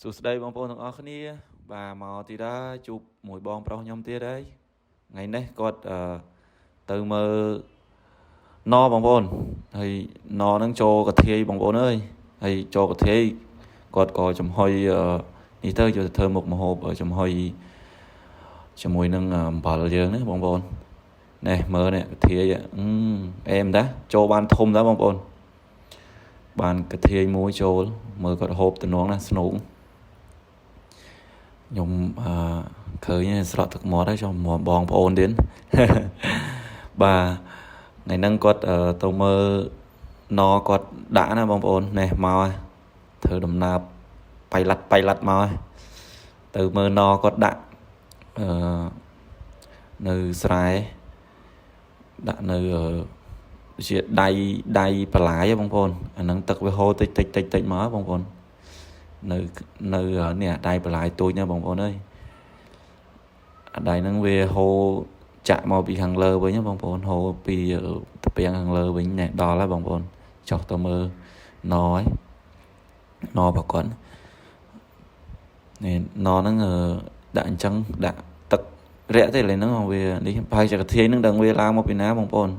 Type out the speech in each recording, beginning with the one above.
សួស្តីបងប្អូនទាំងអស់គ្នាបាទមកទីដែរជួបមួយបងប្រុសខ្ញុំទៀតហើយថ្ងៃនេះគាត់ទៅមើលណបងប្អូនហើយណហ្នឹងចូលកាធាយបងប្អូនអើយហើយចូលកាធាយគាត់ក៏ចំហុយនេះទៅយកទៅធ្វើមុខម្ហូបចំហុយជាមួយនឹងអំបិលយើងណាបងប្អូននេះមើលនេះកាធាយអែមតាចូលបានធំតាបងប្អូនបានកាធាយមួយចូលមើលគាត់ហូបតំណងណាស្នូកខ្ញុំឃើញស្រក់ទឹកមាត់ហើយចូលមកបងប្អូនទៀតបាទថ្ងៃហ្នឹងគាត់ទៅមើលណគាត់ដាក់ណាបងប្អូននេះមកហើយធ្វើដំណើរបៃឡាត់មកហើយទៅមើលណគាត់ដាក់នៅស្រែដាក់នៅជាដៃបន្លាយបងប្អូនអាហ្នឹងទឹកវាហូរតិចមកបងប្អូននៅនេះដៃបន្លាយទូចណាបងប្អូនអើយអាដៃហ្នឹងវាហូរចាក់មកពីខាងលើវិញណាបងប្អូនហូរពីត្រពាំងខាងលើវិញណែដល់ហើយបងប្អូនចុះទៅមើលណហើយណប្រកបនេះណហ្នឹងដាក់អញ្ចឹងដាក់ទឹករាក់ទេឡើយហ្នឹងវានេះប្រហែលជាកាធាយហ្នឹងដឹងវាឡើងមកពីណាបងប្អូន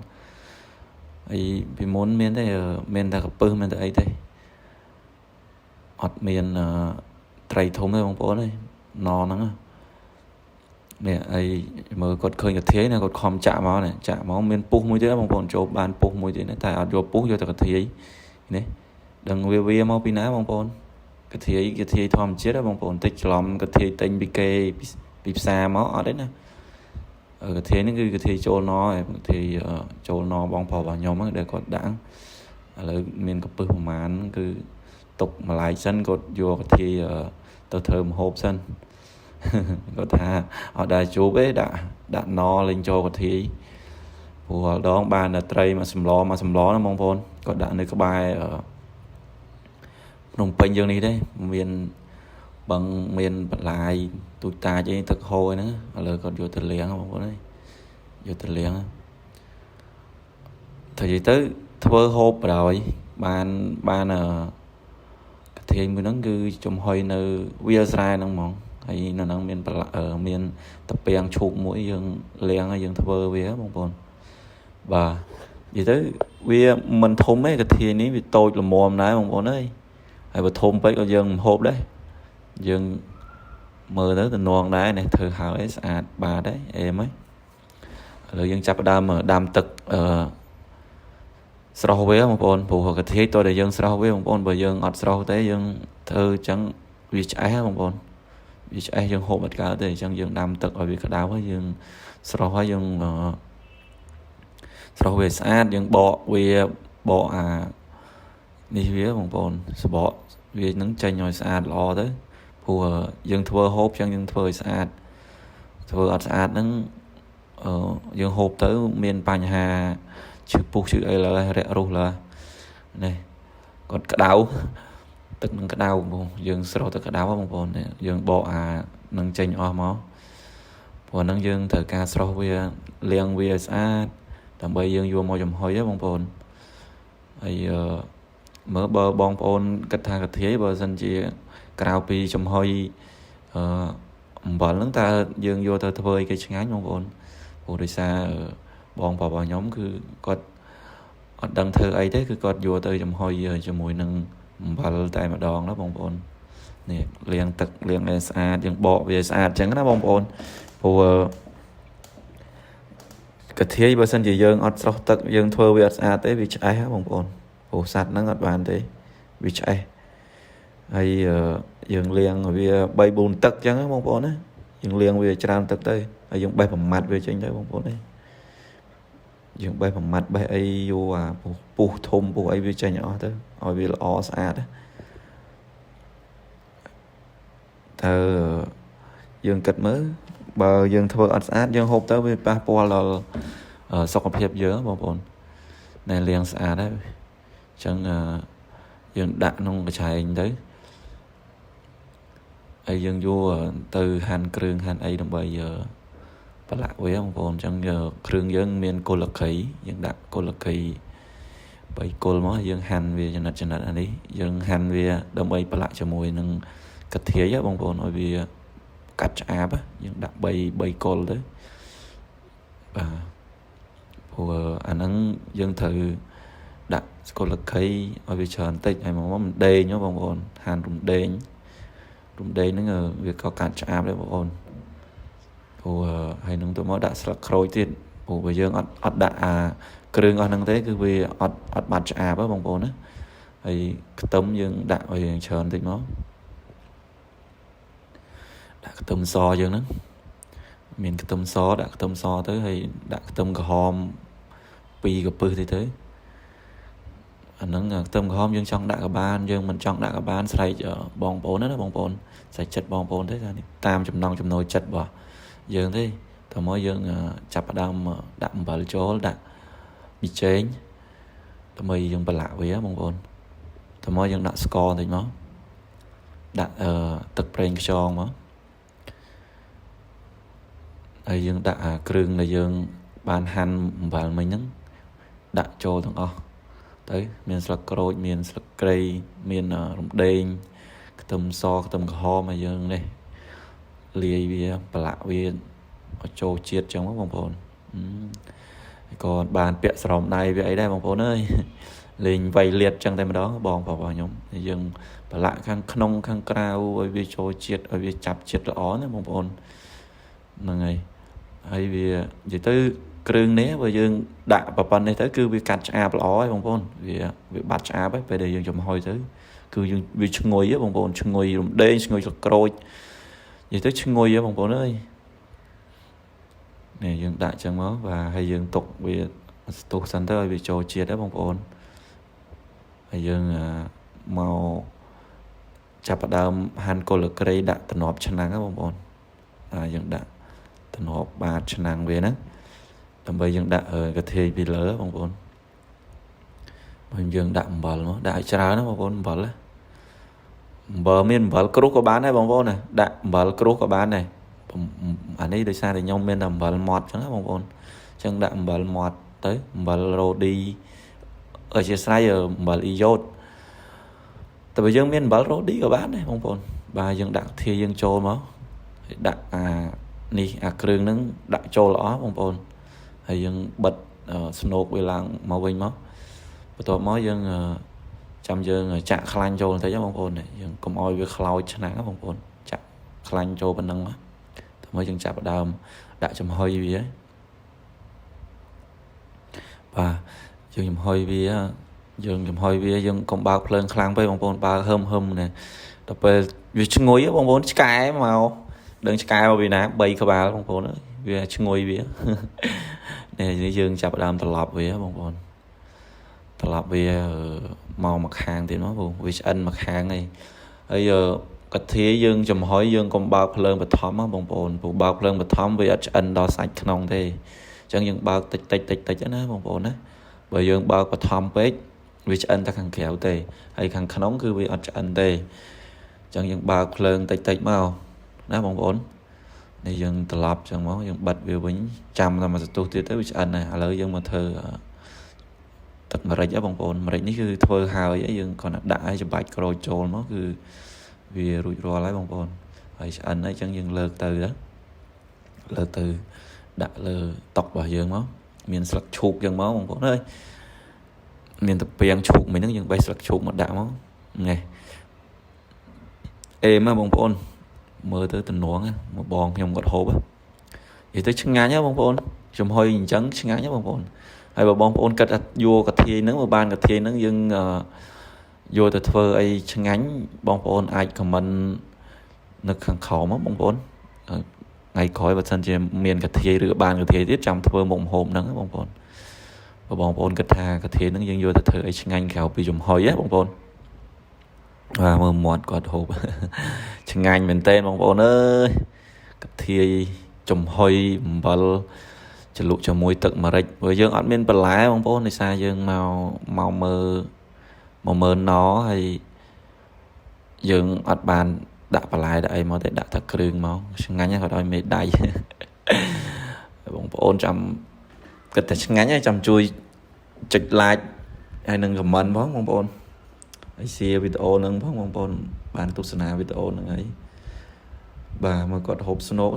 ហើយពីមុនមានតែកពឹសមានតែអីទេអត់មានត្រីធំទេបងប្អូនអើយណហ្នឹងនេះអីមើលគាត់ឃើញកាធាយណាគាត់ខំចាក់មកនេះចាក់មកមានពុះមួយទៀតបងប្អូនចូលបានពុះមួយទៀតតែអត់យកពុះយកតែកាធាយនេះដឹងវាមកពីណាបងប្អូនកាធាយធម្មជាតិហ៎បងប្អូនតិចច្រឡំកាធាយទិញពីគេពីផ្សារមកអត់ទេណាកាធាយនេះគឺកាធាយចូលណឯងកាធាយចូលណបងប្រុសរបស់ខ្ញុំហ្នឹងដែលគាត់ដាក់ឥឡូវមានកពឹសប្រហែលគឺទុកម្លាយសិនគាត់យកកាធាយទៅធ្វើម្ហូបសិនគាត់ថាអត់ដែរជួបទេដាក់ណលេងចូលកាធាយព្រោះដងបានត្រីមកសម្លណាបងប្អូនគាត់ដាក់នៅក្បែរភ្នំពេញយើងនេះទេមានបឹងមានបន្លាយទូចតាចអីទឹកហូរហ្នឹងឥឡូវគាត់យកទៅលាងបងប្អូនអើយយកទៅលាងទៅនិយាយទៅធ្វើហូបបដ ாய் បានកាធាយមួយហ្នឹងគឺចំហុយនៅវាលស្រែហ្នឹងហ្មងហើយនៅហ្នឹងមានតាពាំងឈូកមួយយើងលាងហើយយើងធ្វើវាបងប្អូនបាទនិយាយទៅវាមិនធំទេកាធាយនេះវាតូចល្មមដែរបងប្អូនអើយហើយបើធំពេកក៏យើងមិនហូបដែរយើងមើលទៅតំណងដែរនេះធ្វើហើយស្អាតបាទហើយអេមហើយឥឡូវយើងចាប់ផ្ដើមដាំទឹកស្រស់វាបងប្អូនព្រោះកាធាយតើតែយើងស្រស់វាបងប្អូនបើយើងអត់ស្រស់ទេយើងធ្វើអញ្ចឹងវាឆ្អែតបងប្អូនវាឆ្អែតយើងហូបអត់កើតទេអញ្ចឹងយើងដាំទឹកឲ្យវាក្តៅហើយយើងស្រស់ហើយយើងស្រស់វាស្អាតយើងបកអានេះវាបងប្អូនសបកវានឹងចេញឲ្យស្អាតល្អទៅព្រោះយើងធ្វើហូបអញ្ចឹងយើងធ្វើឲ្យស្អាតធ្វើអត់ស្អាតហ្នឹងយើងហូបទៅមានបញ្ហាឈឺពុះឈឺអីឡើយរាក់រុះឡើយនេះគាត់ក្តៅទឹកនឹងក្តៅបងយើងស្រស់ទឹកក្តៅបងប្អូនយើងបកអានឹងចេញអស់មកព្រោះហ្នឹងយើងត្រូវការស្រស់វាលាងវាឲ្យស្អាតដើម្បីយើងយកមកចំហុយបងប្អូនហើយមើលបើបងប្អូនគិតថាកាធាយបើសិនជាក្រៅពីចំហុយអំបិលហ្នឹងតើយើងយកទៅធ្វើឲ្យគេឆ្ងាញ់បងប្អូនព្រោះដោយសារបងប្រុសរបស់ខ្ញុំគឺគាត់អត់ដឹងធ្វើអីទេគឺគាត់យកទៅចំហុយជាមួយនឹងអំបិលតែម្ដងណាបងប្អូននេះលាងទឹកលាងឲ្យស្អាតយើងបកវាស្អាតអញ្ចឹងណាបងប្អូនព្រោះកាធាយបើសិនជាយើងអត់ស្រស់ទឹកយើងធ្វើវាអត់ស្អាតទេវាឆ្អែតបងប្អូនព្រោះសត្វហ្នឹងអត់បានទេវាឆ្អែតហើយយើងលាងវា3 4ទឹកអញ្ចឹងណាបងប្អូនណាយើងលាងវាច្រើនទឹកទៅហើយយើងបេះប្រមាត់វាចេញទៅបងប្អូនយើងបេះប្រមាត់បេះអីយកអាពុះធំពុះអីវាចេញអស់ទៅឲ្យវាល្អស្អាតតើយើងគិតមើលបើយើងធ្វើអត់ស្អាតយើងហូបទៅវាប៉ះពាល់ដល់សុខភាពយើងបងប្អូនណែលាងស្អាតហើយអញ្ចឹងយើងដាក់ក្នុងកញ្ឆែងទៅហើយយើងយកទៅហាន់គ្រឿងហាន់អីដើម្បីប្រឡាក់វាបងប្អូនអញ្ចឹងគ្រឿងយើងមានគល់កៃយើងដាក់គល់កៃ3គល់មកយើងហាន់វាចំណិតអានេះយើងហាន់វាដើម្បីប្រឡាក់ជាមួយនឹង cà thía á bông bồn bởi vì cắt áp á nhưng đặt bay col tới và anh nắng dân thử đặt có lực cây ở vì chờ tết này mà mình đê nhớ bông bồn hàn rụng đê nó ngờ việc có cắt áp đấy bông bồn hay nâng tụi mới đã sạc khôi tiền bây giờ ọt đã kêu ngon năng thế cứ vì ọt mặt áp á bông bồn á hay tấm dương đã về chờ tết nó đã tấm so dương đó mình cái tấm so đã tấm so tới hay đã tấm cái hòm pi cái pư thì thế anh nói tấm cái hòm dương trong đã cái ban dương mình trong đã cái ban xây cho bong bồn đó bong bồn xây chật bong bồn thế ra tam chấm nòng chấm nồi chật bỏ dương thế thằng mới dương chập đam đạm vào chỗ đã bị chén thằng mới dương bật lạ với bong bồn thằng mới dương đã score thì nó đã tập brain cho nó ai dương đã kêu là dương ban han và mình nắng đã cho thằng tới miền sạc cối miền sạc cây miền rụng đen tầm so tầm ho mà dương này lìa bia bả bia cho chiết trong các bông bồn còn bàn bẹ sòng này vậy đây bông bồn ơi liền vầy liệt trong tay mà đó bòn vào nhóm dương bả khang nông khang cao ở vì cho chiết ở vì chập chiết là ó nữa bông bồn là ngày hay vì vậy tới kêu né bây giờ đã bà này tới cứ bị cắt áp ló bông bồn vì bắt áp ấy bây giờ dương chồng hồi tới cứ dương vì chung ngồi á bông bồn chung ngồi rụng đen chung ngồi sạc cối vậy tới chung ngồi á bông bồn ơi này dương đại chẳng máu và hay dương tục vì tục sẵn tới vì trò chiết đó bông bồn hay dương màu chạp đàm hàn cô lực cây đã tận họp chân nắng á bông bồn dương đã tận họp 3 chân nắng về đó tầm bây dương đã ở cái thề bị lỡ bông bồn mình dương đã bờ nó đại trà nó bông bồn bờ á bờ miền bờ cướp có bán này bông bồn này đã bờ cướp có bán này anh ấy đời xa thì nhông bên làm bờ mọt cho nó bông bồn chân đạm bờ mọt tới bờ rô đi ở trên sai ở bờ iốt tại bây giờ miền bờ rô đi có bán này bông bồn bà dương đặng thì dương trôi máu đặng nì kêu nó đặng trôi lõ bông bồn hay dương bật snow về làng màu vinh máu và tôi mới dương chăm dương chạm khăn trôi thấy bông bồn này dương cùng oi với khlau chân nắng bông bồn chạm khăn trôi bên nâng á mới dương chạm đàm đã chầm hơi gì ấy và dương chầm hơi vì dương còn bao lần khăn với bông bồn ba hôm này tập về vì chung ngồi á bông bồn cái màu đừng cái mà vì ná bay các bà bông bồn nữa vì chung ngồi vì này dương chạm đàm tập lọc vì bông bồn tập lọc vì màu mặt hàng thì nó buồn vì anh mặt hàng này bây giờ cái thế dương chầm hỏi dương còn bao lần bật thóm á bông bồn bộ bao lần bật thóm vì anh đo sạch nông thế chẳng những bao tịch cho nó bông bồn á bởi dương bao bật thóm bếp vì anh ta càng kéo tê hay càng nóng cứ vì anh tê chẳng những bao lần tịch màu nó bông bồn này dương tập lọc chẳng máu dương bật về bánh chăm là mà tôi tiếp tới vì anh này lỡ dương mà thơ thật mà rạch á bông bồn mà rạch ní cứ thơ hào ấy dương còn đã cho bạch rồi trồn nó cứ vì rủi ro lấy bông bồn vậy anh ấy chẳng dừng lơ từ đó lơ từ đã lơ tọc vào dương máu miền sạc chụp dương máu bông bồn ơi miền tập bèn chụp mình nó dừng bay sạc chụp một đạo máu này êm á bông bồn mơ tới tình nuống á một bòn nhom gọt hộp á vậy tới chân ngá nhá bông bồn chùm hơi nhìn trắng chân ngá nhá bông bồn hay bà bông bồn cắt vô cắt thi nướng mà ban cắt thi nướng dừng vô từ thơ ấy chân ngánh bông bồn ai comment nực khẳng khẩu mất bông bồn ngày khỏi và sân trên miền cắt thi được bàn cắt thi tiếp trong thơ mộng hồn nắng bông bồn và bông bồn cắt thi nướng dừng vô từ thơ ấy chân ngánh khẩu bị chùm hơi á bông bồn và mơ mọt gọt hộp chân ngánh mình tên bông bồn ơi cắt thi chùm hơi bật cho lụ cho mùi tận mà rạch với dương ăn bên bật lá bông bồn thì xa dương màu mơ nó hay dương ọt bàn đã bà lại đại mà đã thật krương máu ngắn nhá phải đôi mệt đầy bông bồn chăm cái thật ngắn nhá chăm chui chịch like hay nâng comment bóng bông bồn hay share video nâng bóng bông bồn បានទស្សនាវីដេអូហ្នឹងហើយបាទមកគាត់ហូបស្នូក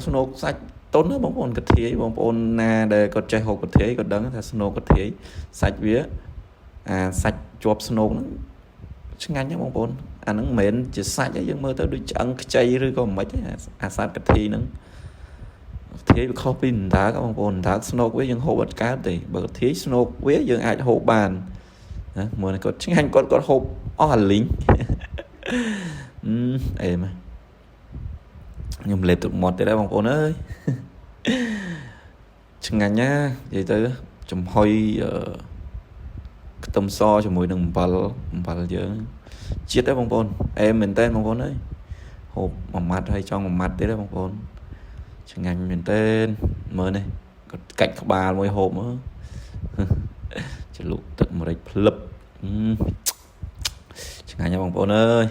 សាច់តុនណាបងប្អូនកន្ធាយបងប្អូនណាដែលគាត់ចេះហូបកន្ធាយគាត់ដឹងថាស្នូកកន្ធាយសាច់វាសាច់ជាប់ស្នូកហ្នឹងឆ្ងាញ់ណាបងប្អូនអាហ្នឹងមិនមែនជាសាច់ទេយើងមើលទៅដូចឆ្អឹងខ្ចីឬក៏មិនទេអាសាច់កន្ធាយហ្នឹងកន្ធាយវាខុសពីអណ្ដើកបងប្អូនអណ្ដើកស្នូកវាយើងហូបអត់កើតទេបើកន្ធាយស្នូកវាយើងអាចហូបបានណាមើលគាត់ឆ្ងាញ់គាត់ហូបអស់អាលីងអេម៉ាខ្ញុំលេបទឹកមាត់ទៀតដែរបងប្អូនអើយឆ្ងាញ់ណានិយាយទៅចំហុយខ្ទឹមសជាមួយនឹងអំបិលយើងជាតិដែរបងប្អូនអែមមែនតើបងប្អូនអើយហូបមួយម៉ាត់ហើយចង់មួយម៉ាត់ទៀតដែរបងប្អូនឆ្ងាញ់មែនតើមើលនេះគាត់កាច់ក្បាលមួយហូបមើលច្រលុកទឹកម្រេចភ្លឹបឆ្ងាញ់ណាបងប្អូនអើយ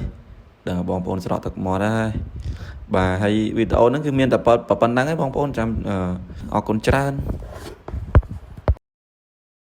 ដឹងបងប្អូនស្រក់ទឹកមាត់ហើយបាទហើយវីដេអូហ្នឹងគឺមានតែប៉ុណ្្នឹងឯងបងប្អូនចាំអរគុណច្រើន